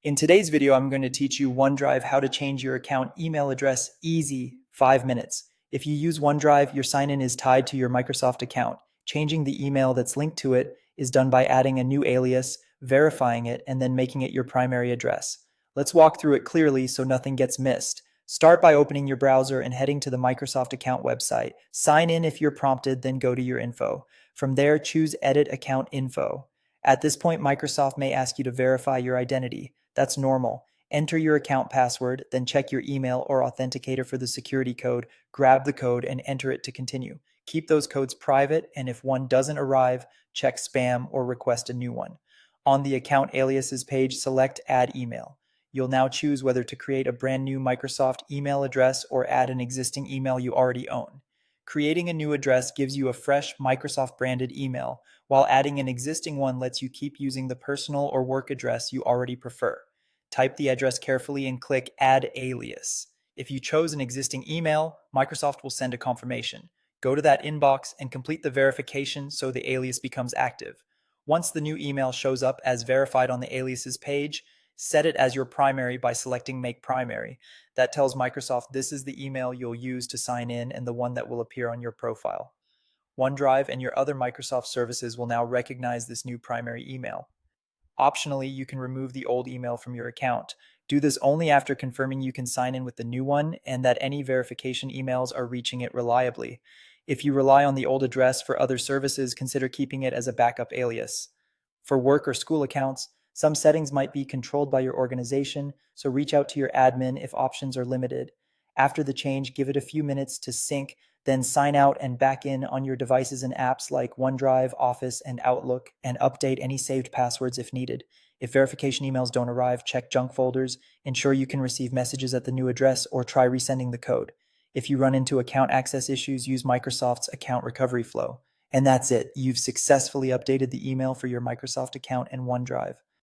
In today's video, I'm going to teach you OneDrive how to change your account email address easy, 5 minutes. If you use OneDrive, your sign-in is tied to your Microsoft account. Changing the email that's linked to it is done by adding a new alias, verifying it, and then making it your primary address. Let's walk through it clearly so nothing gets missed. Start by opening your browser and heading to the Microsoft account website. Sign in if you're prompted, then go to your info. From there, choose Edit Account Info. At this point, Microsoft may ask you to verify your identity. That's normal. Enter your account password, then check your email or authenticator for the security code, grab the code, and enter it to continue. Keep those codes private, and if one doesn't arrive, check spam or request a new one. On the Account Aliases page, select Add Email. You'll now choose whether to create a brand new Microsoft email address or add an existing email you already own. Creating a new address gives you a fresh Microsoft-branded email, while adding an existing one lets you keep using the personal or work address you already prefer. Type the address carefully and click Add Alias. If you chose an existing email, Microsoft will send a confirmation. Go to that inbox and complete the verification so the alias becomes active. Once the new email shows up as verified on the aliases page, set it as your primary by selecting Make Primary. That tells Microsoft this is the email you'll use to sign in and the one that will appear on your profile. OneDrive and your other Microsoft services will now recognize this new primary email. Optionally, you can remove the old email from your account. Do this only after confirming you can sign in with the new one and that any verification emails are reaching it reliably. If you rely on the old address for other services, consider keeping it as a backup alias. For work or school accounts, some settings might be controlled by your organization, so reach out to your admin if options are limited. After the change, give it a few minutes to sync, then sign out and back in on your devices and apps like OneDrive, Office, and Outlook, and update any saved passwords if needed. If verification emails don't arrive, check junk folders, ensure you can receive messages at the new address, or try resending the code. If you run into account access issues, use Microsoft's account recovery flow. And that's it. You've successfully updated the email for your Microsoft account and OneDrive.